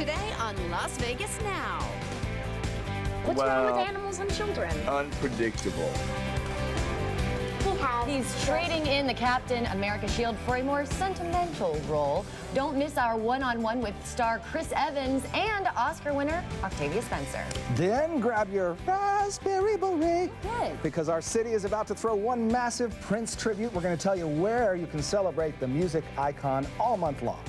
Today on Las Vegas Now. What's wrong with animals and children? Unpredictable. He's trading in the Captain America shield for a more sentimental role. Don't miss our one-on-one with star Chris Evans and Oscar winner Octavia Spencer. Then grab your raspberry beret. Good. Because our city is about to throw one massive Prince tribute. We're going to tell you where you can celebrate the music icon all month long.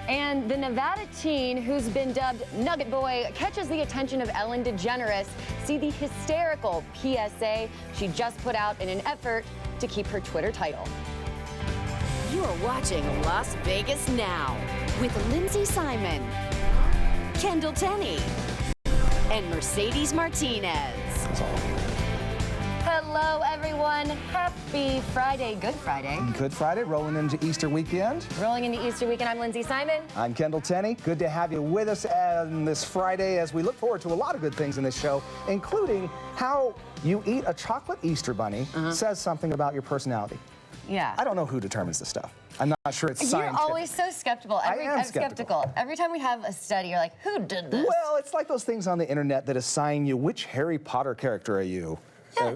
And the Nevada teen who's been dubbed Nugget Boy catches the attention of Ellen DeGeneres. See the hysterical PSA she just put out in an effort to keep her Twitter title. You are watching Las Vegas Now with Lindsey Simon, Kendall Tenney, and Mercedes Martinez. That's all. Hello, everyone. Happy Friday. Good Friday. Good Friday, rolling into Easter weekend. Rolling into Easter weekend, I'm Lindsey Simon. I'm Kendall Tenney. Good to have you with us on this Friday as we look forward to a lot of good things in this show, including how you eat a chocolate Easter bunny says something about your personality. Yeah. I don't know who determines this stuff. I'm not sure it's scientific. You're always so skeptical. I'm skeptical. Every time we have a study, you're like, who did this? Well, it's like those things on the internet that assign you which Harry Potter character are you?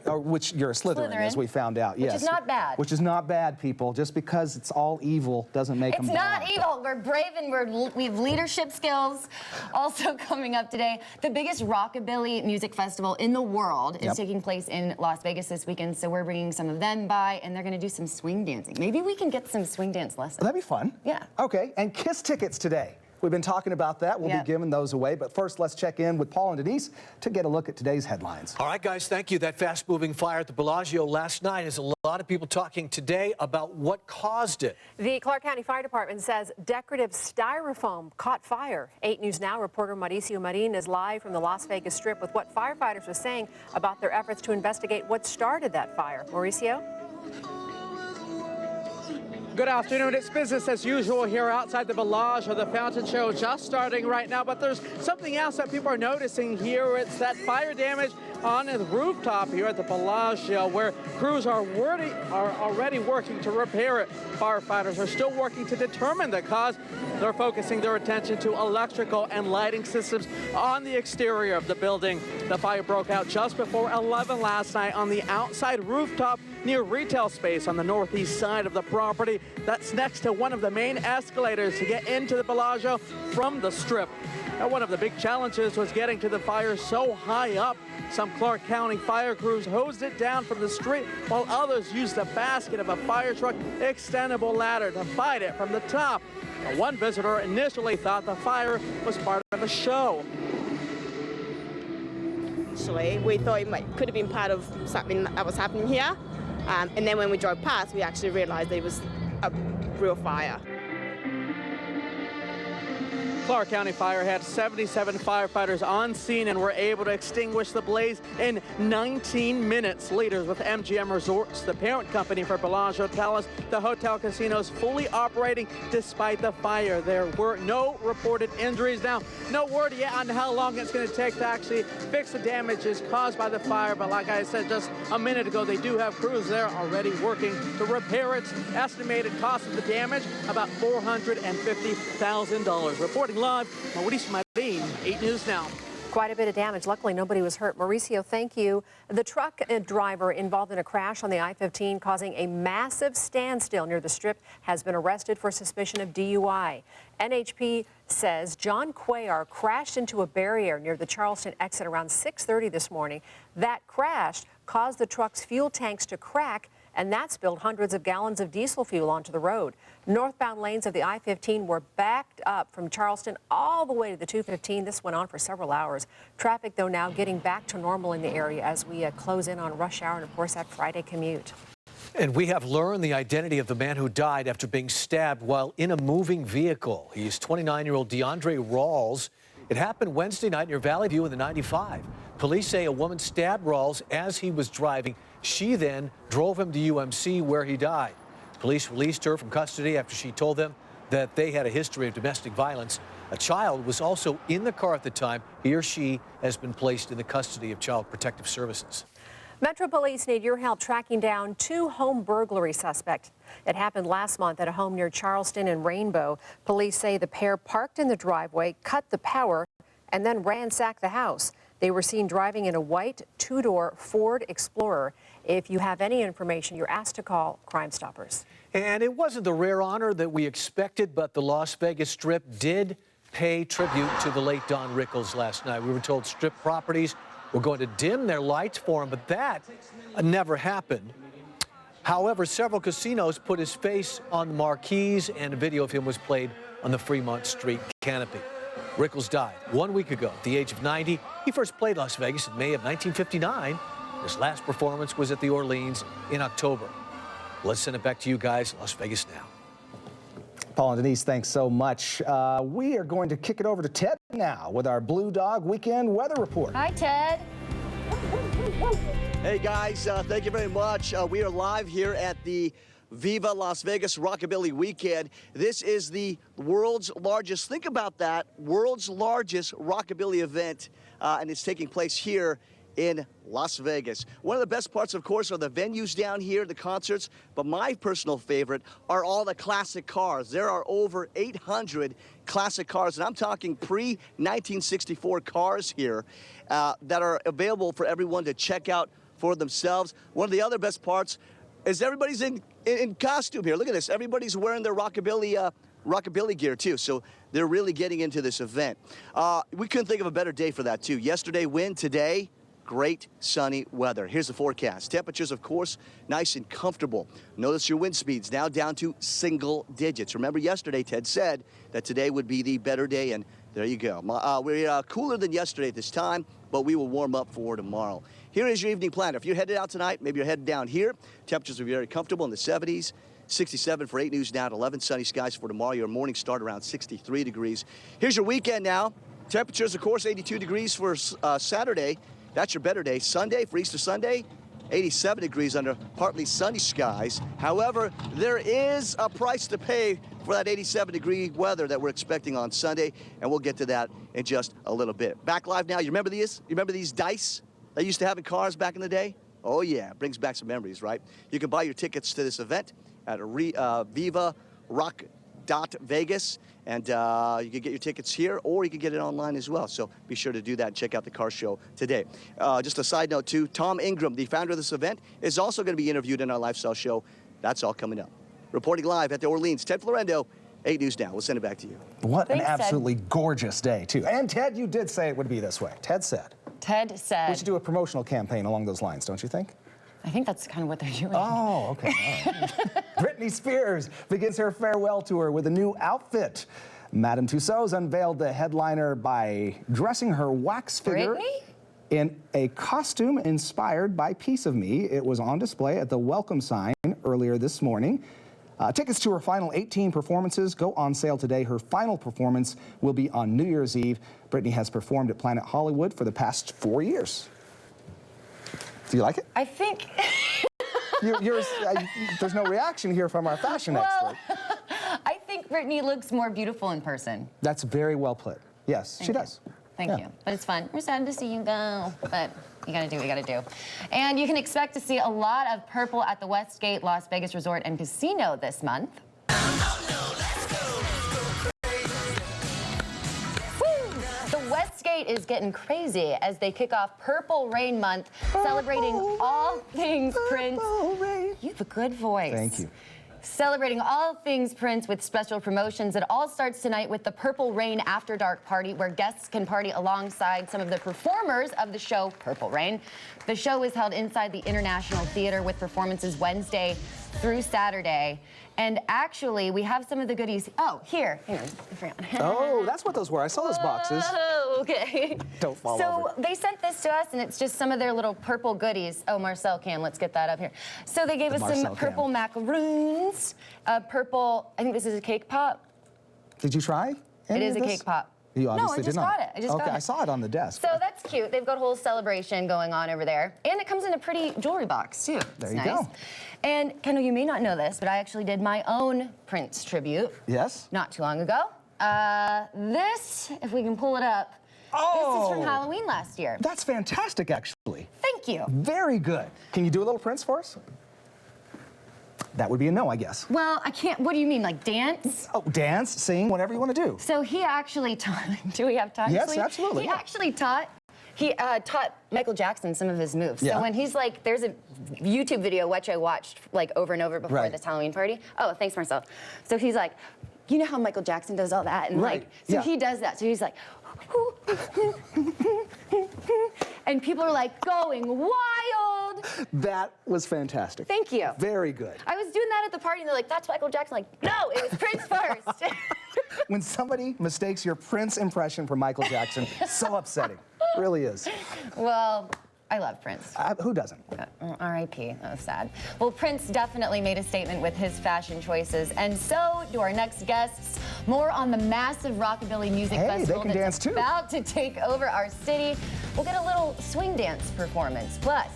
Or which you're a Slytherin, as we found out. Which is not bad. Which is not bad, people. Just because it's all evil doesn't make them bad. It's not evil. We're brave and we have leadership skills. Also coming up today, the biggest rockabilly music festival in the world is taking place in Las Vegas this weekend. So we're bringing some of them by, and they're going to do some swing dancing. Maybe we can get some swing dance lessons. That'd be fun. Yeah. Okay, and KISS tickets today. We've been talking about that. We'll be giving those away. But first, let's check in with Paul and Denise to get a look at today's headlines. All right, guys, thank you. That fast-moving fire at the Bellagio last night has a lot of people talking today about what caused it. The Clark County Fire Department says decorative styrofoam caught fire. 8 News Now reporter Mauricio Marin is live from the Las Vegas Strip with what firefighters are saying about their efforts to investigate what started that fire. Mauricio? Good afternoon. It's business as usual here outside the Bellagio. The fountain show just starting right now, but there's something else that people are noticing here. It's that fire damage on the rooftop here at the Bellagio, where crews are already working to repair it. Firefighters are still working to determine the cause. They're focusing their attention to electrical and lighting systems on the exterior of the building. The fire broke out just before 11 last night on the outside rooftop near retail space on the northeast side of the property. That's next to one of the main escalators to get into the Bellagio from the Strip. Now, one of the big challenges was getting to the fire so high up. Some Clark County fire crews hosed it down from the street, while others used the basket of a fire truck extendable ladder to fight it from the top. Now, one visitor initially thought the fire was part of a show. Actually, we thought it could have been part of something that was happening here. And then when we drove past, we actually realized it was a real fire. Clark County Fire had 77 firefighters on scene and were able to extinguish the blaze in 19 minutes. Leaders with MGM Resorts, the parent company for Bellagio, tell us the hotel casino is fully operating despite the fire. There were no reported injuries. Now, no word yet on how long it's going to take to actually fix the damages caused by the fire, but like I said just a minute ago, they do have crews there already working to repair it. Estimated cost of the damage, about $450,000. Reporting live, Mauricio Marin, 8 News Now. Quite a bit of damage. Luckily, nobody was hurt. Mauricio, thank you. The truck driver involved in a crash on the I-15 causing a massive standstill near the Strip has been arrested for suspicion of DUI. NHP says John Cuellar crashed into a barrier near the Charleston exit around 6:30 this morning. That crash caused the truck's fuel tanks to crack, and that spilled hundreds of gallons of diesel fuel onto the road. Northbound lanes of the I-15 were backed up from Charleston all the way to the 215. This went on for several hours. Traffic, though, now getting back to normal in the area as we close in on rush hour and, of course, that Friday commute. And we have learned the identity of the man who died after being stabbed while in a moving vehicle. He's 29-year-old DeAndre Rawls. It happened Wednesday night near Valley View in the 95. Police say a woman stabbed Rawls as he was driving. She then drove him to UMC where he died. Police released her from custody after she told them that they had a history of domestic violence. A child was also in the car at the time. He or she has been placed in the custody of Child Protective Services. Metro Police need your help tracking down 2 home burglary suspects. It happened last month at a home near Charleston and Rainbow. Police say the pair parked in the driveway, cut the power, and then ransacked the house. They were seen driving in a white 2-door Ford Explorer. If you have any information, you're asked to call Crime Stoppers. And it wasn't the rare honor that we expected, but the Las Vegas Strip did pay tribute to the late Don Rickles last night. We were told Strip properties were going to dim their lights for him, but that never happened. However, several casinos put his face on the marquees, and a video of him was played on the Fremont Street canopy. Rickles died 1 week ago at the age of 90. He first played Las Vegas in May of 1959. His last performance was at the Orleans in October. Let's send it back to you guys, Las Vegas Now. Paul and Denise, thanks so much. We are going to kick it over to Ted now with our Blue Dog Weekend Weather Report. Hi, Ted. Hey guys, thank you very much. We are live here at the Viva Las Vegas Rockabilly Weekend. This is the world's largest, think about that, world's largest rockabilly event, and it's taking place here in Las Vegas. One of the best parts, of course, are the venues down here, the concerts, but my personal favorite are all the classic cars. There are over 800 classic cars, and I'm talking pre-1964 cars here that are available for everyone to check out for themselves. One of the other best parts is everybody's in costume here. Look at this. Everybody's wearing their rockabilly gear, too, so they're really getting into this event. We couldn't think of a better day for that, too. Yesterday, wind. Today, great sunny weather. Here's the forecast. Temperatures, of course, nice and comfortable. Notice your wind speeds now down to single digits. Remember yesterday, Ted said that today would be the better day, and there you go. We're cooler than yesterday at this time, but we will warm up for tomorrow. Here is your evening plan. If you're headed out tonight, maybe you're headed down here. Temperatures will be very comfortable in the 70s. 67 for 8 News Now at 11. Sunny skies for tomorrow. Your morning start around 63 degrees. Here's your weekend now. Temperatures, of course, 82 degrees for Saturday. That's your better day. Sunday, for Easter Sunday, 87 degrees under partly sunny skies. However, there is a price to pay for that 87-degree weather that we're expecting on Sunday, and we'll get to that in just a little bit. Back live now. You remember these? You remember these dice that used to have in cars back in the day? Oh, yeah. It brings back some memories, right? You can buy your tickets to this event at Viva Rock Vegas, and you can get your tickets here, or you can get it online as well. So be sure to do that and check out the car show today. Just a side note too, Tom Ingram, the founder of this event, is also going to be interviewed in our lifestyle show. That's all coming up. Reporting live at the Orleans, Ted Florendo, 8 News Now. We'll send it back to you. What an absolutely gorgeous day, too. And Ted, you did say it would be this way. Ted said. Ted said. We should do a promotional campaign along those lines, don't you think? I think that's kind of what they're doing. Oh, okay. All right. Britney Spears begins her farewell tour with a new outfit. Madame Tussauds unveiled the headliner by dressing her wax figure in a costume inspired by Piece of Me. It was on display at the Welcome Sign earlier this morning. Tickets to her final 18 performances go on sale today. Her final performance will be on New Year's Eve. Britney has performed at Planet Hollywood for the past 4 years. Do you like it? I think... There's no reaction here from our fashion expert. I think Britney looks more beautiful in person. That's very well put. Yes, she does. Thank you. But it's fun. We're sad to see you go, but you gotta do what you gotta do. And you can expect to see a lot of purple at the Westgate Las Vegas Resort and Casino this month. Westgate is getting crazy as they kick off Purple Rain Month, celebrating all things Prince. You have a good voice. Thank you. Celebrating all things Prince with special promotions. It all starts tonight with the Purple Rain After Dark Party, where guests can party alongside some of the performers of the show Purple Rain. The show is held inside the International Theater with performances Wednesday through Saturday. And actually, we have some of the goodies. Oh, here. Hang on, I forgot. Oh, that's what those were. I saw those boxes. Oh, okay. Don't fall over. So they sent this to us, and it's just some of their little purple goodies. Oh, Marcel can. Let's get that up here. So they gave us some purple macaroons, purple, I think this is a cake pop. Did you try It is a cake pop. You obviously did not. No, I just got it. I just got it. I saw it on the desk. So that's cute. They've got a whole celebration going on over there. And it comes in a pretty jewelry box, too. There you go. And, Kendall, you may not know this, but I actually did my own Prince tribute. Yes? Not too long ago. This, if we can pull it up, Oh! This is from Halloween last year. That's fantastic, actually. Thank you. Very good. Can you do a little Prince for us? That would be a no, I guess. Well, I can't. What do you mean, like dance? Oh, dance, sing, whatever you want to do. So he actually taught. Do we have time? Yes, Sleep? absolutely. He Yeah. actually taught. He taught Michael Jackson some of his moves. Yeah. So when he's like, there's a YouTube video which I watched like over and over before Right. this Halloween party. Oh, thanks, Marcel. So he's like, you know how Michael Jackson does all that, and Right. like, so Yeah. he does that. So he's like, and people are like going wild. That was fantastic. Thank you. Very good. I was doing that at the party, and they're like, that's Michael Jackson. Like, no, it was Prince first. When somebody mistakes your Prince impression for Michael Jackson, so upsetting. Really is. Well, I love Prince. Who doesn't? R.I.P. That was sad. Well, Prince definitely made a statement with his fashion choices, and so do our next guests. More on the massive rockabilly music Hey, festival they can that's dance too. about to take over our city. We'll get a little swing dance performance. Plus,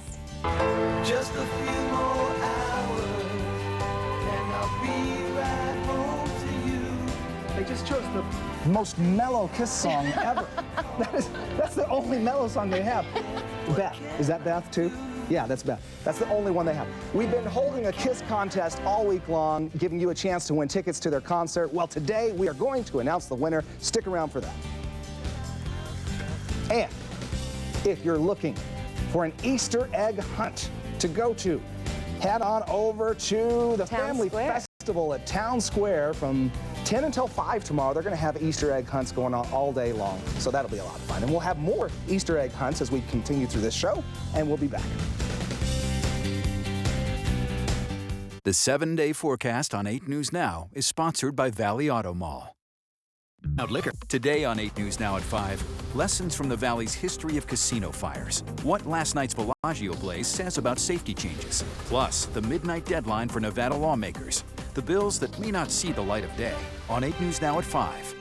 Just a few more hours, and I'll be right home to you. They just chose the most mellow Kiss song ever. That's the only mellow song they have. Beth, is that Beth too? Yeah, that's Beth. That's the only one they have. We've been holding a Kiss contest all week long, giving you a chance to win tickets to their concert. Well, today we are going to announce the winner. Stick around for that. And if you're looking for an Easter egg hunt to go to, head on over to the Town Family Square. Festival at Town Square from 10 until 5 tomorrow. They're going to have Easter egg hunts going on all day long, so that'll be a lot of fun. And we'll have more Easter egg hunts as we continue through this show, and we'll be back. The 7-day forecast on 8 News Now is sponsored by Valley Auto Mall. Out liquor. Today on 8 News Now at 5, lessons from the Valley's history of casino fires. What last night's Bellagio blaze says about safety changes. Plus, the midnight deadline for Nevada lawmakers. The bills that may not see the light of day. On 8 News Now at 5.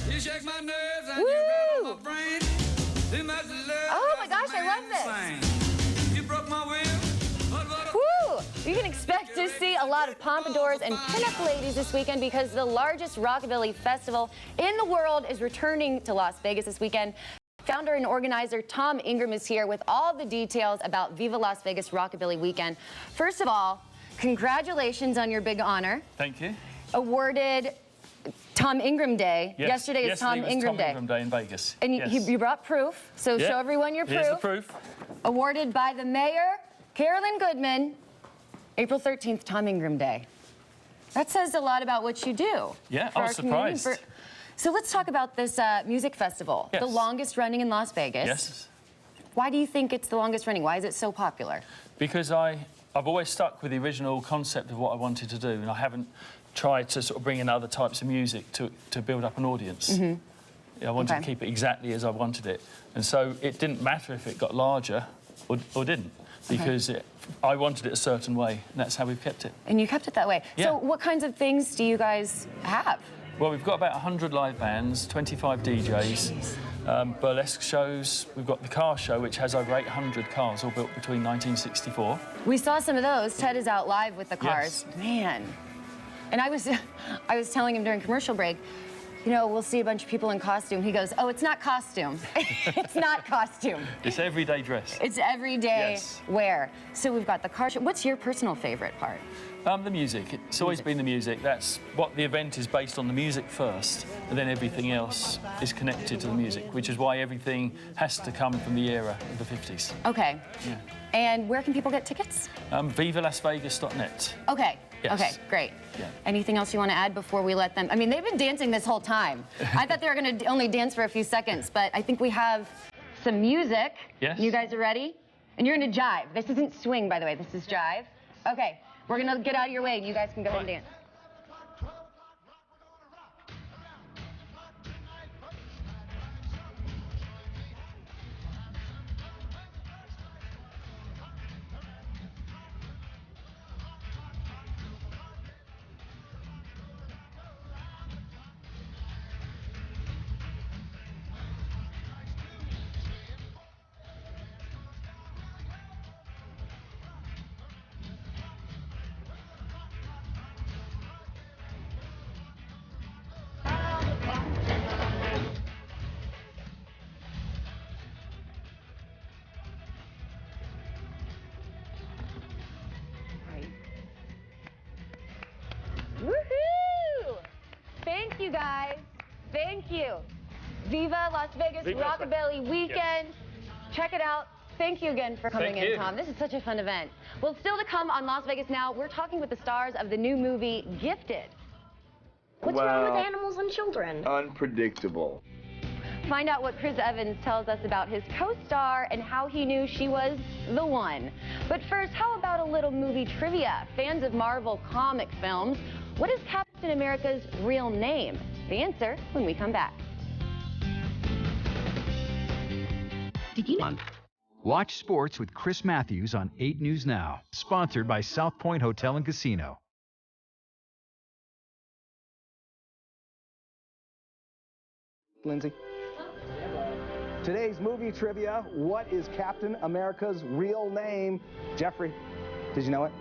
You shake my nerves and Woo! you rattle my brain. Too much love. Oh my gosh, I love this. You broke my will. woo! You can expect to see a lot of pompadours and pinup ladies this weekend because the largest rockabilly festival in the world is returning to Las Vegas this weekend. Founder and organizer Tom Ingram is here with all the details about Viva Las Vegas Rockabilly Weekend. First of all, congratulations on your big honor. Thank you. Awarded Tom Ingram Day. Yes. Yesterday is Tom Ingram Day. Ingram Day in Vegas. And yes. you brought proof, so Yeah. show everyone your proof. Here's the proof. Awarded by the mayor, Carolyn Goodman, April 13th, Tom Ingram Day. That says a lot about what you do. Yeah, for I our was community. surprised. So let's talk about this music festival, Yes. the longest running in Las Vegas. Yes. Why do you think it's the longest running? Why is it so popular? Because I've always stuck with the original concept of what I wanted to do, and I haven't tried to sort of bring in other types of music to build up an audience. I wanted to keep it exactly as I wanted it. And so it didn't matter if it got larger or didn't, because I wanted it a certain way, and that's how we've kept it. And you kept it that way. Yeah. So what kinds of things do you guys have? Well, we've got about 100 live bands, 25 DJs, burlesque shows. We've got the car show, which has over 800 cars, all built between 1964. We saw some of those. Ted is out live with the cars. Yes. Man. And I was telling him during commercial break, you know, we'll see a bunch of people in costume. He goes, oh, it's not costume. It's not costume. It's everyday dress. It's everyday Yes. wear. So we've got the car show. What's your personal favorite part? The music. It's always been the music. That's what the event is based on, the music first, and then everything else is connected to the music, which is why everything has to come from the era of the 50s. Okay. Yeah. And where can people get tickets? VivaLasVegas.net. Okay. Yes. Okay, great. Yeah. Anything else you want to add before we let them? I mean, they've been dancing this whole time. I thought they were going to only dance for a few seconds, but I think we have some music. Yes. You guys are ready? And you're going to jive. This isn't swing, by the way. This is jive. Okay. We're going to get out of your way, and you guys can go ahead and dance. you guys. Thank you. Viva Las Vegas Viva Las Vegas. Rockabilly Weekend. Check it out. Thank you again for coming in, Tom. This is such a fun event. Well, still to come on Las Vegas Now, we're talking with the stars of the new movie Gifted. What's wrong with animals and children? Unpredictable. Find out what Chris Evans tells us about his co-star and how he knew she was the one. But first, how about a little movie trivia? Fans of Marvel comic films, what is Captain America's real name? The answer when we come back. Did you know? Watch sports with Chris Matthews on 8 News Now, sponsored by South Point Hotel and Casino. Lindsey. Today's movie trivia, what is Captain America's real name? Jeffrey, did you know it?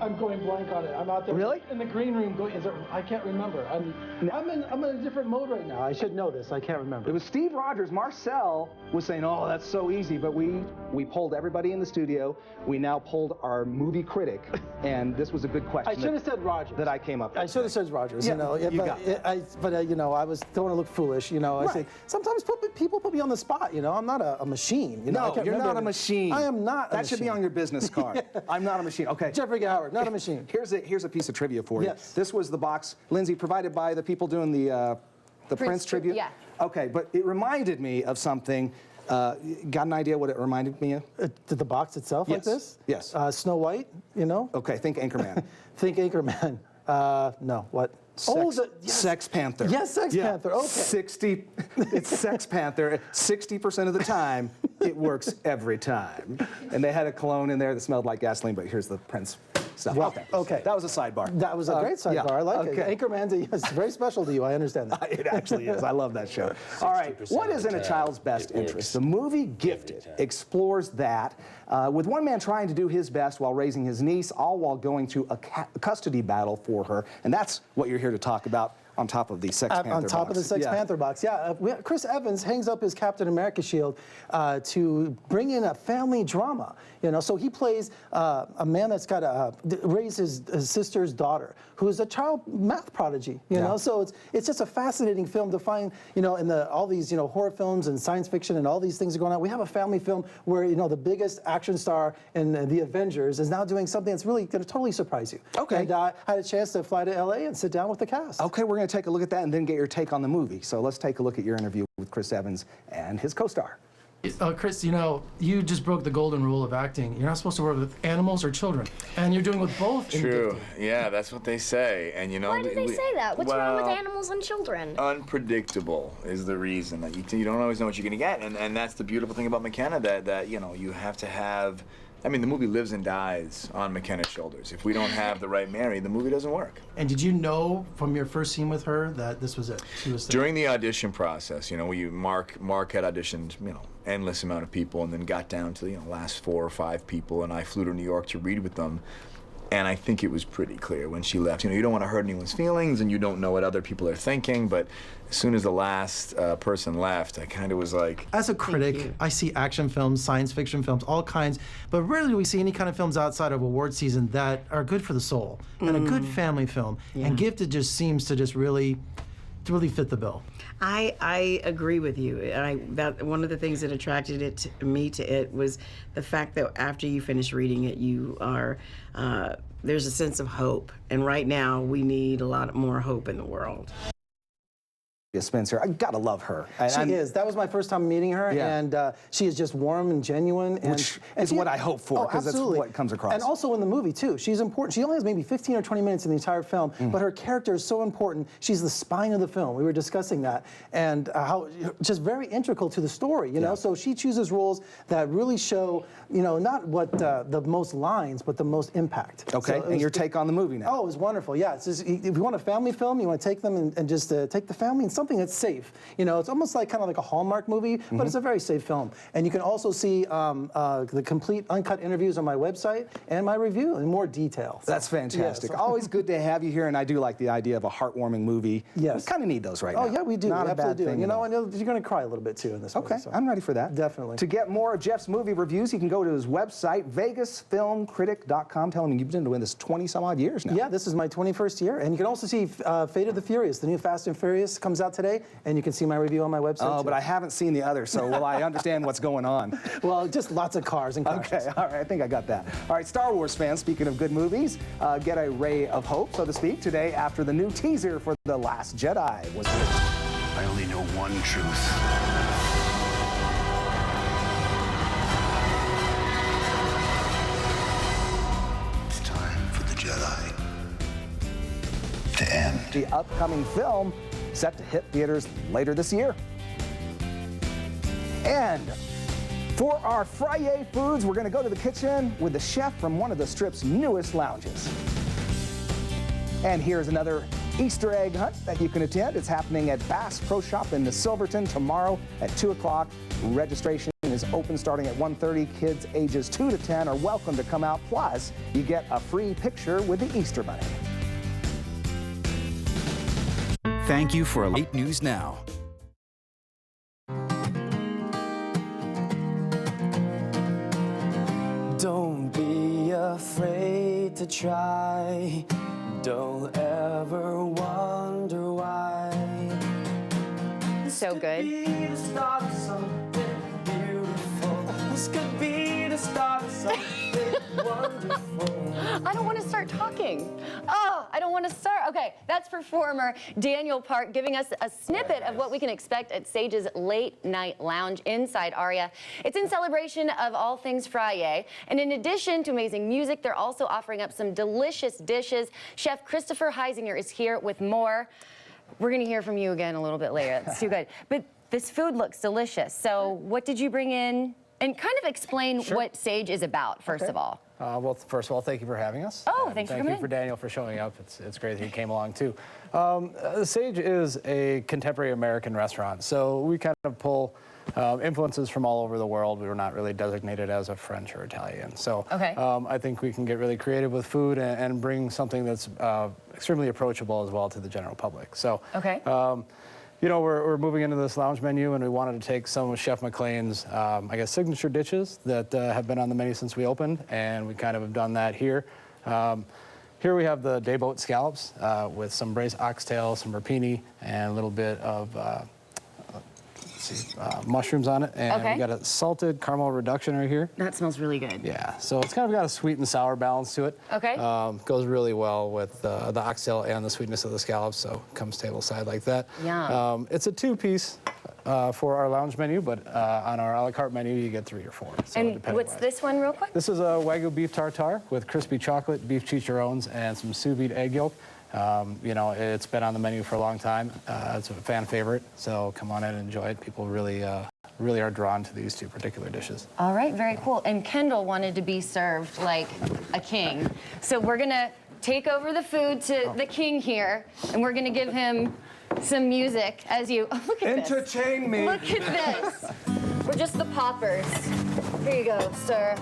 I'm going blank on it. I'm out there Really? in the green room going, I can't remember. I'm in a different mode right now. I should know this. I can't remember. It was Steve Rogers. Marcel was saying, oh, that's so easy, but we polled everybody in the studio. We now polled our movie critic, and this was a good question. I should have said Rogers. That I came up with. I should have said Rogers. Yeah, you know, you got it. you know, I don't want to look foolish. You know, I say sometimes people put me on the spot. You know, I'm not a machine. You know, No, you're not a machine. I am not. That should be on your business card. I'm not a machine. Okay. Jeffrey Howard, not a machine. Here's a piece of trivia for you. Yes. This was the box, Lindsey, provided by the people doing the Prince tribute. Yeah. Okay, but it reminded me of something. Got an idea what it reminded me of? Did the box itself like this? Yes. Snow White. You know. Okay, think Anchorman. Think Anchorman. No. What? Sex Panther. Yes, Sex Panther. Okay. It's Sex Panther. 60% of the time, it works every time. And they had a cologne in there that smelled like gasoline, but here's the Prince stuff. Wow. Okay. That was a sidebar. That was a great sidebar. Yeah. I like Okay. it. Anchorman's it's very special to you. I understand that. It actually is. I love that show. All right. What is in a child's best interest? The movie Gifted explores that with one man trying to do his best while raising his niece, all while going through a custody battle for her. And that's what you're here to talk about on top of the Sex Panther box. On top of the Sex Panther box, yeah. Chris Evans hangs up his Captain America shield to bring in a family drama. You know, so he plays a man that's got to raise his sister's daughter, who is a child math prodigy. You know, so it's just a fascinating film to find. You know, in all these horror films and science fiction and all these things are going on. We have a family film where the biggest action star in the Avengers is now doing something that's really going to totally surprise you. Okay. And I had a chance to fly to LA and sit down with the cast. Okay, we're going to take a look at that and then get your take on the movie. So let's take a look at your interview with Chris Evans and his co-star. Chris, you just broke the golden rule of acting. You're not supposed to work with animals or children, and you're doing with both. True. Yeah, that's what they say. And Why do they say that? What's wrong with animals and children? Unpredictable is the reason that you don't always know what you're going to get, and that's the beautiful thing about McKenna, that you have to have. I mean, the movie lives and dies on McKenna's shoulders. If we don't have the right Mary, the movie doesn't work. And did you know from your first scene with her that this was it? She was during the audition process. Mark had auditioned, endless amount of people, and then got down to the last 4 or 5 people, and I flew to New York to read with them. And I think it was pretty clear when she left. You don't want to hurt anyone's feelings, and you don't know what other people are thinking. But as soon as the last person left, I kind of was like. As a critic, I see action films, science fiction films, all kinds. But rarely do we see any kind of films outside of award season that are good for the soul and a good family film. Yeah. And Gifted just seems to just really fit the bill. I agree with you. One of the things that attracted me to it was the fact that after you finish reading it, you are there's a sense of hope. And right now, we need a lot more hope in the world. Spencer, I gotta love her. She is. That was my first time meeting her, and she is just warm and genuine. Which is what I hope for, because that's what comes across. And also in the movie, too. She's important. She only has maybe 15 or 20 minutes in the entire film, but her character is so important. She's the spine of the film. We were discussing that. And how just very integral to the story, you know? So she chooses roles that really show, not what the most lines, but the most impact. Okay, so and your take on the movie now. Oh, it was wonderful. Yeah, it's just, if you want a family film, you want to take them and just take the family, and something that's safe. You know, it's almost like kind of like a Hallmark movie, but it's a very safe film. And you can also see the complete uncut interviews on my website and my review in more detail. So, That's fantastic. yes. Always good to have you here, and I do like the idea of a heartwarming movie. Yes. We kind of need those right now. Oh, yeah, we do. Not we a bad absolutely do. thing You at know, all. I know you're going to cry a little bit too in this Okay, movie. So. I'm ready for that. Definitely. To get more of Jeff's movie reviews, you can go to his website, vegasfilmcritic.com. Tell him you've been doing this 20-some-odd years now. Yeah, this is my 21st year. And you can also see Fate of the Furious. The new Fast and Furious comes out today, and you can see my review on my website, Oh, too. but I haven't seen the other, so will I understand what's going on? Well, just lots of cars and cars. Okay, all right, I think I got that. All right, Star Wars fans, speaking of good movies, get a ray of hope, so to speak, today after the new teaser for The Last Jedi was released. I only know one truth. It's time for the Jedi to end. The upcoming film set to hit theaters later this year. And for our Friday foods, we're going to go to the kitchen with the chef from one of the Strip's newest lounges. And here's another Easter egg hunt that you can attend. It's happening at Bass Pro Shop in the Silverton tomorrow at 2 o'clock. Registration is open starting at 1:30. Kids ages 2 to 10 are welcome to come out. Plus, you get a free picture with the Easter Bunny. Thank you for 8 News Now. Don't be afraid to try. Don't ever wonder why. So good. This could be the start of something beautiful. This could be the start of something wonderful. I don't want to start talking. Oh, I don't want to start. Okay, that's performer Daniel Park giving us a snippet of what we can expect at Sage's Late Night Lounge inside Aria. It's in celebration of all things Friday. And in addition to amazing music, they're also offering up some delicious dishes. Chef Christopher Heisinger is here with more. We're going to hear from you again a little bit later. That's too good. But this food looks delicious. So what did you bring in? And kind of explain what Sage is about, first of all. Well, first of all, thank you for having us. Oh, thanks for coming in. Thank you for Daniel for showing up. It's great that he came along, too. Sage is a contemporary American restaurant, so we kind of pull influences from all over the world. We were not really designated as a French or Italian. So I think we can get really creative with food and bring something that's extremely approachable as well to the general public. So you know, we're moving into this lounge menu, and we wanted to take some of Chef McLean's, I guess, signature dishes that have been on the menu since we opened, and we kind of have done that here. Here we have the day boat scallops with some braised oxtail, some rapini, and a little bit of mushrooms on it. And we got a salted caramel reduction right here. That smells really good. Yeah, so it's kind of got a sweet and sour balance to it. Goes really well with the oxtail and the sweetness of the scallops, so it comes table side like that. It's a 2-piece for our lounge menu, but on our a la carte menu, you get 3 or 4. So and what's this one real quick? This is a Wagyu beef tartare with crispy chocolate, beef chicharrones, and some sous vide egg yolk. You know, it's been on the menu for a long time. It's a fan favorite, so come on in and enjoy it. People really are drawn to these 2 particular dishes. All right, very cool. And Kendall wanted to be served like a king. So we're gonna take over the food to the king here, and we're gonna give him some music as you, look at this. Entertain me. Look at this. We're just the poppers. Here you go, sir.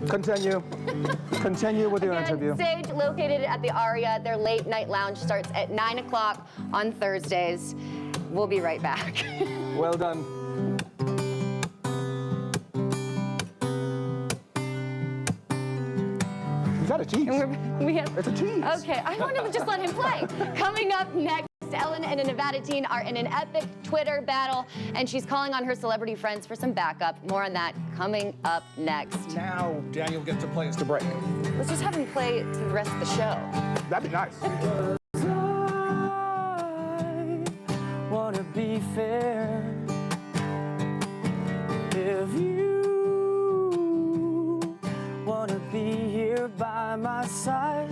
Continue. Continue with your interview. Sage, located at the Aria. Their late night lounge starts at 9 o'clock on Thursdays. We'll be right back. Well done. You got a tease. It's a tease. Okay, I wanted to just let him play. Coming up next, Ellen and a Nevada teen are in an epic Twitter battle, and she's calling on her celebrity friends for some backup. More on that coming up next. Now, Daniel gets to play us to break. Let's just have him play to the rest of the show. That'd be nice. I wanna be fair. If you wanna be here by my side,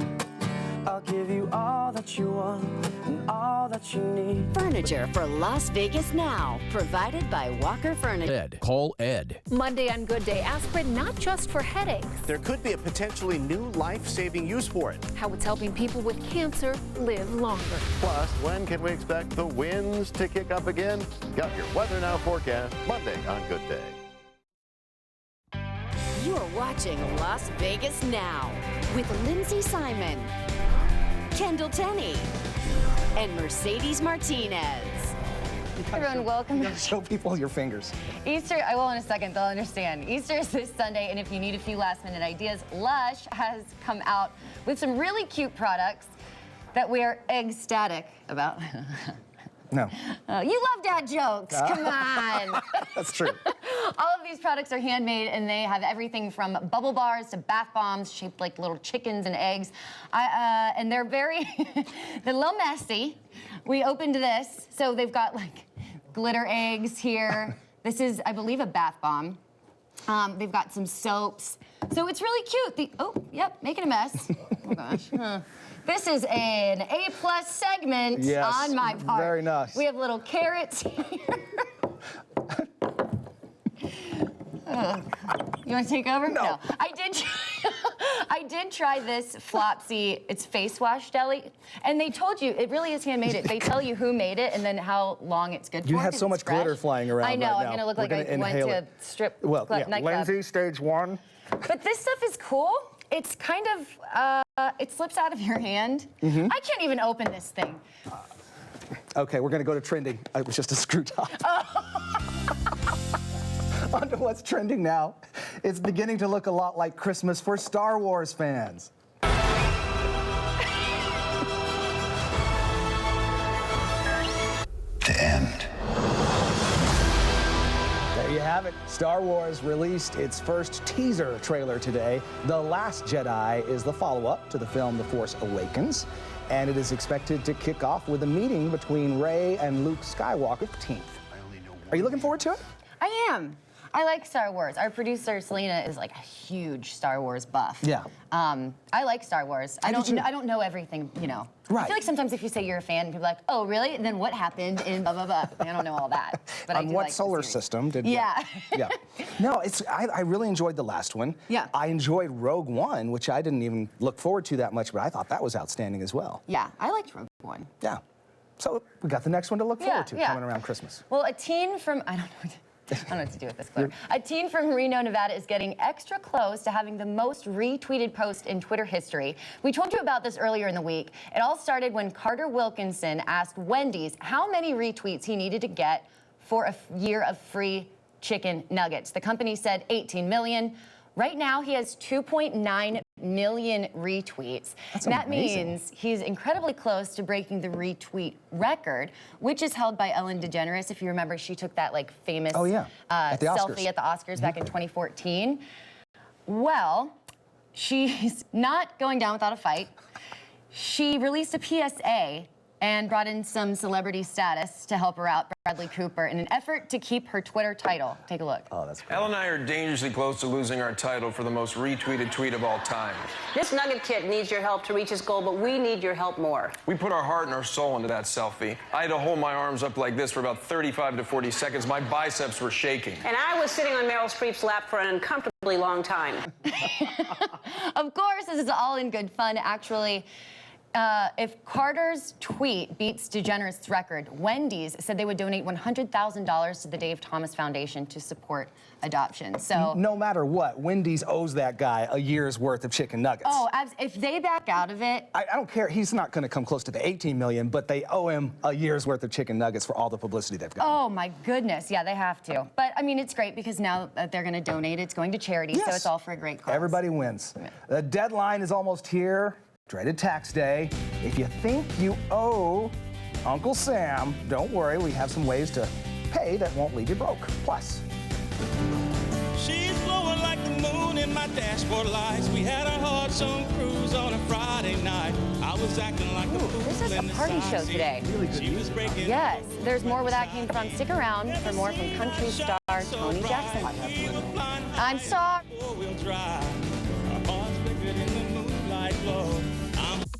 I'll give you all the that you want and all that you need. Furniture for Las Vegas now. Provided by Walker Furniture. Ed. Call Ed. Monday on Good Day, aspirin not just for headaches. There could be a potentially new life-saving use for it. How it's helping people with cancer live longer. Plus, when can we expect the winds to kick up again? Got your Weather Now forecast Monday on Good Day. You're watching Las Vegas Now with Lindsey Simon, Kendall Tenney, and Mercedes Martinez. Everyone, welcome. Show people your fingers. Easter, I will in a second, they'll understand. Easter is this Sunday, and if you need a few last-minute ideas, Lush has come out with some really cute products that we are ecstatic about. No. You love dad jokes. Come on. That's true. All of these products are handmade, and they have everything from bubble bars to bath bombs shaped like little chickens and eggs. And they're they're a little messy. We opened this, so they've got like glitter eggs here. This is, I believe, a bath bomb. They've got some soaps. So it's really cute. Yep, making a mess. Oh gosh. This is an A+ segment on my part. Very nice. We have little carrots here. You want to take over? No. I did try this Flopsy. It's face wash deli, and they told you it really is handmade. They tell you who made it and then how long it's good for. You have so much glitter flying around. I know. Right I'm now. gonna look like I went to a strip club nightclub. Lindsey, stage 1. But this stuff is cool. It's kind of, it slips out of your hand. Mm-hmm. I can't even open this thing. Okay, we're gonna go to trending. It was just a screw top. On to what's trending now. It's beginning to look a lot like Christmas for Star Wars fans. The end. There you have it. Star Wars released its first teaser trailer today. The Last Jedi is the follow-up to the film The Force Awakens, and it is expected to kick off with a meeting between Rey and Luke Skywalker 15th. Are you looking forward to it? I am. I like Star Wars. Our producer, Selena, is like a huge Star Wars buff. Yeah. I like Star Wars. I don't know everything, you know. Right. I feel like sometimes if you say you're a fan, people are like, oh, really? And then what happened in blah, blah, blah. I don't know all that. But On what solar system did you? Yeah. Yeah. No, I really enjoyed the last one. Yeah. I enjoyed Rogue One, which I didn't even look forward to that much, but I thought that was outstanding as well. Yeah, I liked Rogue One. Yeah. So we got the next one to look forward to coming around Christmas. Well, a teen from, I don't know what to do with this clip. A teen from Reno, Nevada is getting extra close to having the most retweeted post in Twitter history. We told you about this earlier in the week. It all started when Carter Wilkinson asked Wendy's how many retweets he needed to get for a year of free chicken nuggets. The company said 18 million. Right now, he has 2.9 million retweets. That means he's incredibly close to breaking the retweet record, which is held by Ellen DeGeneres. If you remember, she took that like famous At the selfie at the Oscars back in 2014. Well, she's not going down without a fight. She released a PSA and brought in some celebrity status to help her out, Bradley Cooper, in an effort to keep her Twitter title. Take a look. Oh, that's great. Elle and I are dangerously close to losing our title for the most retweeted tweet of all time. This Nugget Kid needs your help to reach his goal, but we need your help more. We put our heart and our soul into that selfie. I had to hold my arms up like this for about 35 to 40 seconds. My biceps were shaking. And I was sitting on Meryl Streep's lap for an uncomfortably long time. Of course, this is all in good fun. Actually, if Carter's tweet beats DeGeneres' record, Wendy's said they would donate $100,000 to the Dave Thomas Foundation to support adoption. So no matter what, Wendy's owes that guy a year's worth of chicken nuggets. Oh, if they back out of it, I don't care. He's not going to come close to the 18 million, but they owe him a year's worth of chicken nuggets for all the publicity they've got. Oh my goodness, yeah, they have to. But I mean, it's great because now that they're going to donate, it's going to charity, so it's all for a great cause. Everybody wins. The deadline is almost here. Dreaded tax day. If you think you owe Uncle Sam, don't worry, we have some ways to pay that won't leave you broke. Plus. She's glowing like the moon in my dashboard lights. We had a hard-song cruise on a Friday night. I was acting like a fool. This is a party show today. She was breaking. Yes, there's more where that came from. Stick around for more from country star Tony Jackson. I'm sorry. Four-wheel drive. Our hearts flickered in the moonlight glow.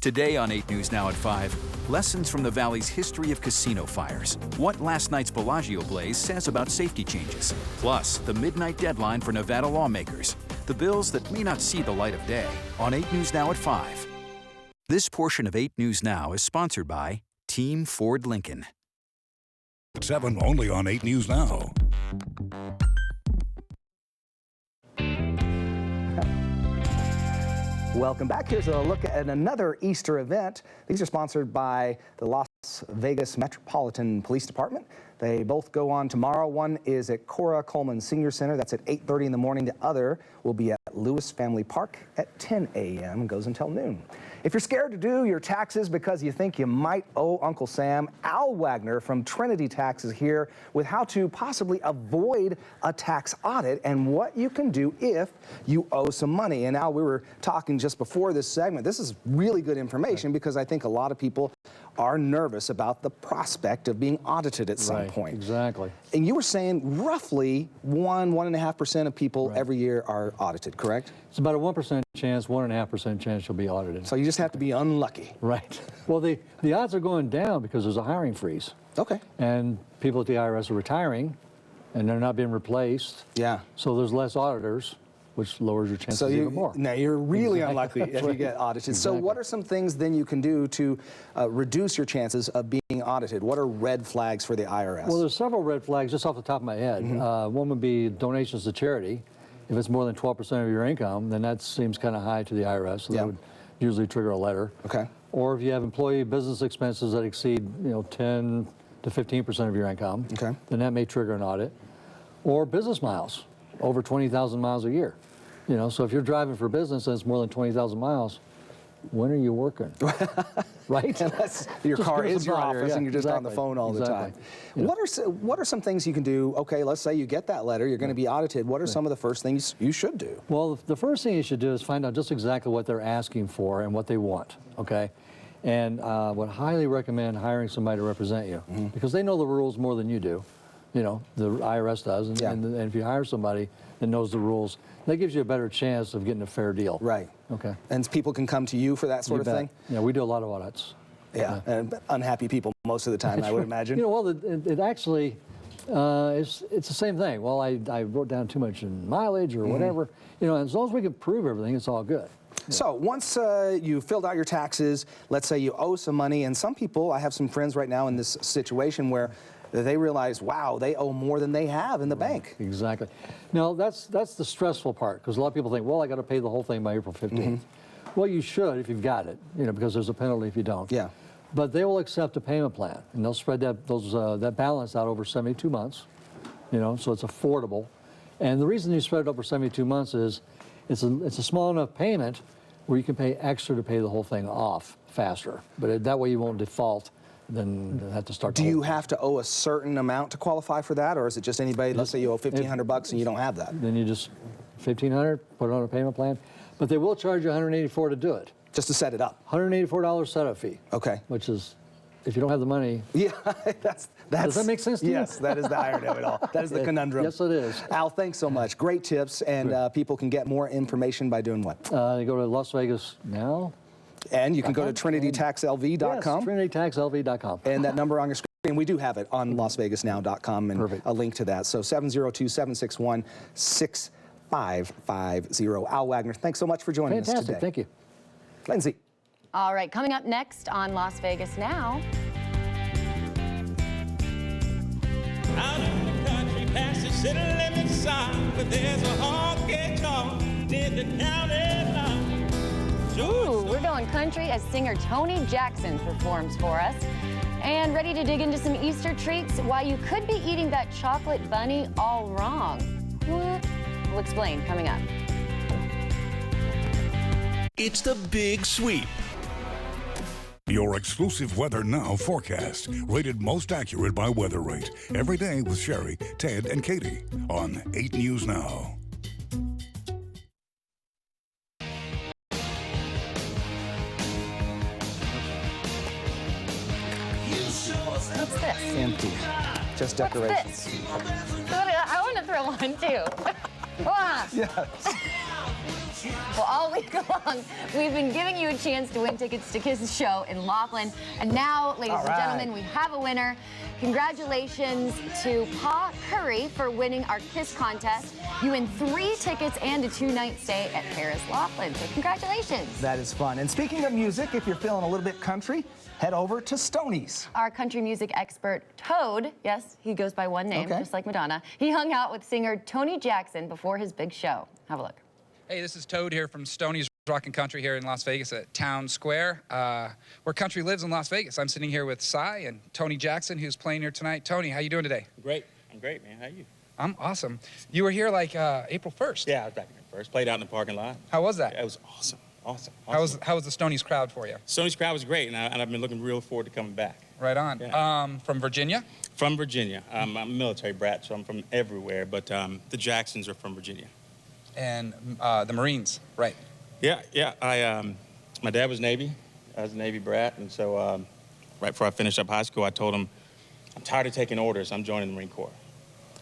Today on 8 News Now at 5, lessons from the Valley's history of casino fires. What last night's Bellagio blaze says about safety changes. Plus, the midnight deadline for Nevada lawmakers. The bills that may not see the light of day on 8 News Now at 5. This portion of 8 News Now is sponsored by Team Ford Lincoln. 7 only on 8 News Now. Welcome back. Here's a look at another Easter event. These are sponsored by the Las Vegas Metropolitan Police Department. They both go on tomorrow. One is at Cora Coleman Senior Center. That's at 8:30 in the morning. The other will be at Lewis Family Park at 10 a.m. and goes until noon. If you're scared to do your taxes because you think you might owe Uncle Sam, Al Wagner from Trinity Tax is here with how to possibly avoid a tax audit and what you can do if you owe some money. And Al, we were talking just before this segment. This is really good information because I think a lot of people are nervous about the prospect of being audited at some point. Exactly. And you were saying roughly 1.5% of people every year are audited, correct? It's about a 1% chance, 1.5% chance you'll be audited. So you just have to be unlucky. Right. Well, the odds are going down because there's a hiring freeze. Okay. And people at the IRS are retiring, and they're not being replaced. Yeah. So there's less auditors, which lowers your chances even more. Now, you're really unlucky if you get audited. Exactly. So what are some things then you can do to reduce your chances of being audited? What are red flags for the IRS? Well, there's several red flags just off the top of my head. One would be donations to charity. If it's more than 12% of your income, then that seems kind of high to the IRS. So that would usually trigger a letter. Okay. Or if you have employee business expenses that exceed 10 to 15% of your income, then that may trigger an audit. Or business miles, over 20,000 miles a year. So if you're driving for business and it's more than 20,000 miles, when are you working? Right? Your Just car give us is a your provider, office yeah, and you're just on the exactly. phone all the time. Yeah. What are some things you can do? Okay, let's say you get that letter, you're going to be audited. What are some of the first things you should do? Well, the first thing you should do is find out just exactly what they're asking for and what they want, okay? And would highly recommend hiring somebody to represent you because they know the rules more than you do. The IRS does, and if you hire somebody that knows the rules, that gives you a better chance of getting a fair deal. Right. Okay. And people can come to you for that sort of thing? Yeah, we do a lot of audits. Yeah, and unhappy people most of the time, I would imagine. Well, it actually, it's the same thing. Well, I wrote down too much in mileage or whatever. As long as we can prove everything, it's all good. So once you filled out your taxes, let's say you owe some money, and some people, I have some friends right now in this situation where they realize, wow, they owe more than they have in the bank. Exactly. Now, that's the stressful part, because a lot of people think, well, I got to pay the whole thing by April 15th. Well, you should if you've got it, because there's a penalty if you don't. Yeah. But they will accept a payment plan, and they'll spread that balance out over 72 months, so it's affordable. And the reason you spread it over 72 months is it's a small enough payment where you can pay extra to pay the whole thing off faster. But that way you won't default. Then have to start. Do you have to owe a certain amount to qualify for that, or is it just anybody? Let's say you owe $1,500 and you don't have that. Then you just $1,500, put it on a payment plan, but they will charge you $184 to do it. Just to set it up. $184 setup fee. Okay. Which is, if you don't have the money. Yeah, does that make sense to you? Yes, that is the irony of it all. That is the conundrum. Yes, it is. Al, thanks so much. Great tips, and people can get more information by doing what? They go to Las Vegas Now. And you can go to trinitytaxlv.com. Yes, trinitytaxlv.com. And that number on your screen, we do have it on lasvegasnow.com and a link to that. So 702-761-6550. Al Wagner, thanks so much for joining us today. Fantastic, thank you. Lindsey. All right, coming up next on Las Vegas Now. Out in the country, past the city limit sign, but there's a honky-tonk near the county line. Ooh, we're going country as singer Tony Jackson performs for us. And ready to dig into some Easter treats? Why you could be eating that chocolate bunny all wrong. What? We'll explain coming up. It's the Big Sweep. Your exclusive Weather Now forecast, rated most accurate by Weather Rate. Every day with Sherry, Ted, and Katie on 8 News Now. What's this? Empty. Just decorations. What's this? I want to throw one too. Ah. Yes. Well, all week long, we've been giving you a chance to win tickets to Kiss's show in Laughlin. And now, ladies and gentlemen, we have a winner. Congratulations to Pa Curry for winning our Kiss contest. You win 3 tickets and a 2-night stay at Paris Laughlin. So congratulations. That is fun. And speaking of music, if you're feeling a little bit country, head over to Stoney's. Our country music expert, Toad, yes, he goes by one name, just like Madonna. He hung out with singer Tony Jackson before his big show. Have a look. Hey, this is Toad here from Stoney's Rockin' Country here in Las Vegas at Town Square, where country lives in Las Vegas. I'm sitting here with Cy and Tony Jackson, who's playing here tonight. Tony, how you doing today? Great. I'm great, man. How are you? I'm awesome. You were here like April 1st. Yeah, I was back in April 1st. Played out in the parking lot. How was that? Yeah, it was awesome. Awesome. How was the Stoney's crowd for you? Stoney's crowd was great, and I've been looking real forward to coming back. Right on. Yeah. From Virginia? From Virginia. I'm a military brat, so I'm from everywhere, but the Jacksons are from Virginia. And the Marines, right? Yeah. My dad was Navy. I was a Navy brat, and so right before I finished up high school, I told him, I'm tired of taking orders. I'm joining the Marine Corps.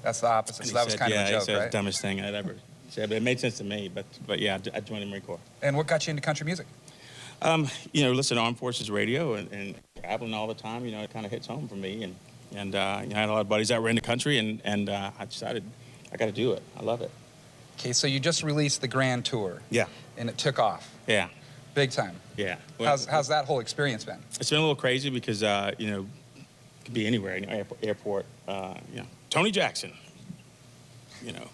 That's the opposite. So that was kind of a joke, he said, right? the dumbest thing I'd ever said, but it made sense to me. But yeah, I joined the Marine Corps. And what got you into country music? Listen to Armed Forces radio and traveling all the time. It kind of hits home for me. And I had a lot of buddies that were in the country, and I decided I got to do it. I love it. Okay, so you just released the Grand Tour. Yeah. And it took off. Yeah. Big time. Yeah. How's that whole experience been? It's been a little crazy because, it could be anywhere, airport, Tony Jackson,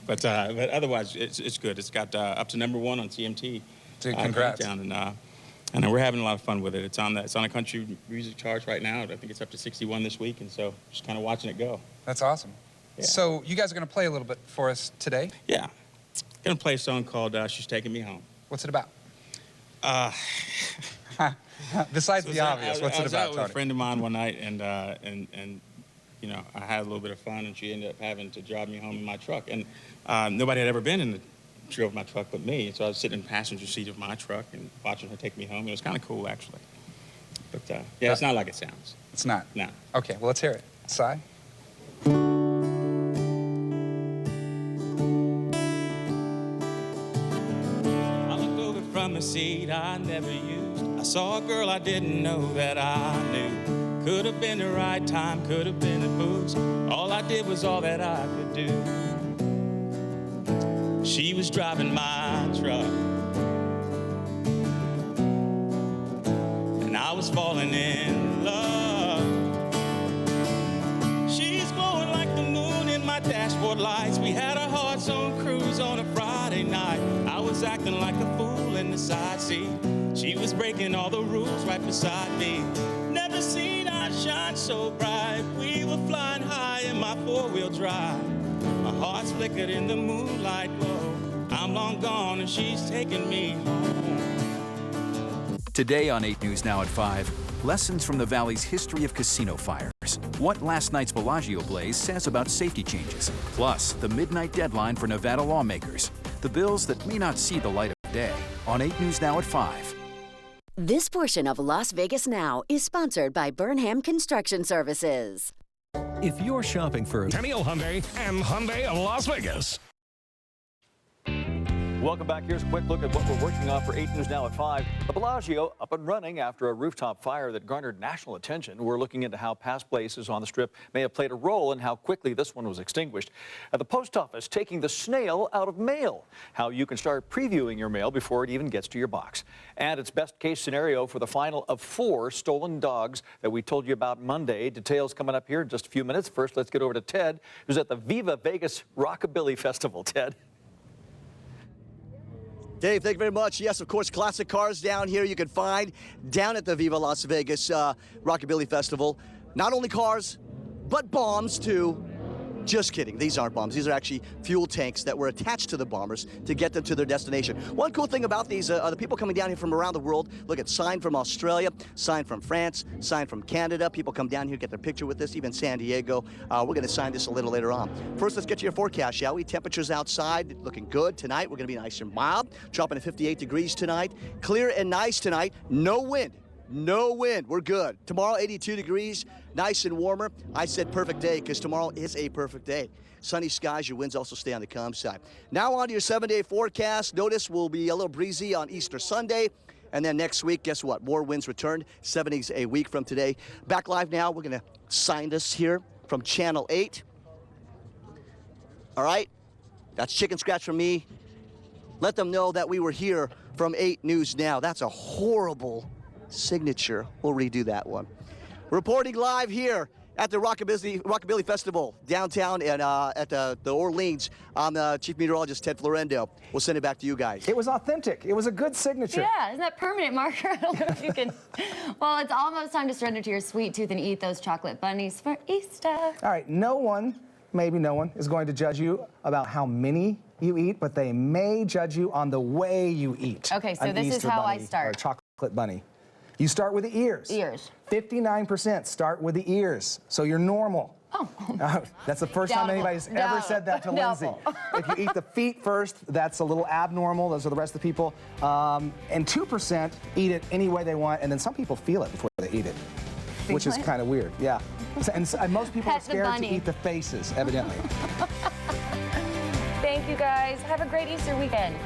but otherwise it's good. It's got up to #1 on TMT. Dude, congrats. And we're having a lot of fun with it. It's on a country music charts right now. I think it's up to 61 this week, and so just kind of watching it go. That's awesome. Yeah. So you guys are going to play a little bit for us today? Yeah. Gonna play a song called She's Taking Me Home. What's it about? Besides the obvious, what's it about, I was out with Tony? a friend of mine one night, and I had a little bit of fun, and she ended up having to drive me home in my truck. And nobody had ever been in the drove my truck but me, so I was sitting in the passenger seat of my truck and watching her take me home. It was kind of cool, actually. But yeah, it's not like it sounds. It's not? No. Okay, well, let's hear it. Cy? From a seat I never used, I saw a girl I didn't know that I knew. Could have been the right time, could have been a boost. All I did was all that I could do. She was driving my truck, and I was falling in love. She's glowing like the moon in my dashboard lights. We had our hearts on cruise on a Friday night. I was acting like a fool in the side seat. She was breaking all the rules right beside me. Never seen I shine so bright. We were flying high in my four-wheel drive. My heart's flickered in the moonlight glow. I'm long gone and she's taking me home. Today on 8 News Now at 5, lessons from the Valley's history of casino fires. What last night's Bellagio blaze says about safety changes. Plus, the midnight deadline for Nevada lawmakers. The bills that may not see the light of day on 8 News Now at 5. This portion of Las Vegas Now is sponsored by Burnham Construction Services. If you're shopping for Tenney Hyundai and Hyundai of Las Vegas. Welcome back. Here's a quick look at what we're working on for 8 News Now at 5. The Bellagio up and running after a rooftop fire that garnered national attention. We're looking into how past places on the Strip may have played a role in how quickly this one was extinguished. At the post office, taking the snail out of mail. How you can start previewing your mail before it even gets to your box. And it's best case scenario for the final of 4 stolen dogs that we told you about Monday. Details coming up here in just a few minutes. First, let's get over to Ted, who's at the Viva Vegas Rockabilly Festival. Ted. Dave, thank you very much. Yes, of course, classic cars down here you can find down at the Viva Las Vegas Rockabilly Festival. Not only cars, but bombs too. Just kidding. These aren't bombs. These are actually fuel tanks that were attached to the bombers to get them to their destination. One cool thing about these are the people coming down here from around the world. Look at sign from Australia, sign from France, sign from Canada. People come down here, get their picture with this, even San Diego. We're going to sign this a little later on. First, let's get you your forecast, shall we? Temperatures outside looking good tonight. We're going to be nice and mild, dropping to 58 degrees tonight. Clear and nice tonight. No wind. No wind. We're good. Tomorrow, 82 degrees, nice and warmer. I said perfect day because tomorrow is a perfect day. Sunny skies. Your winds also stay on the calm side. Now on to your 7-day forecast. Notice will be a little breezy on Easter Sunday. And then next week, guess what? More winds return. 70s a week from today. Back live now. We're going to sign this here from Channel 8. All right? That's chicken scratch from me. Let them know that we were here from 8 News Now. That's a horrible signature. We'll redo that one. Reporting live here at the Rockabilly Festival downtown and at the Orleans. I'm Chief Meteorologist Ted Florendo. We'll send it back to you guys. It was authentic. It was a good signature. Yeah, isn't that permanent marker? I don't know if you can. Well, it's almost time to surrender to your sweet tooth and eat those chocolate bunnies for Easter. All right, no one, maybe no one, is going to judge you about how many you eat, but they may judge you on the way you eat. Okay, so an this is Easter how I bunny start. Or a chocolate bunny. You start with the ears. Ears. 59% start with the ears, so you're normal. Oh. That's the first time anybody's ever said that to Lindsey. If you eat the feet first, that's a little abnormal. Those are the rest of the people. And 2% eat it any way they want, and then some people feel it before they eat it, which is kind of weird. Yeah. And most people are scared to eat the faces, evidently. Thank you, guys. Have a great Easter weekend.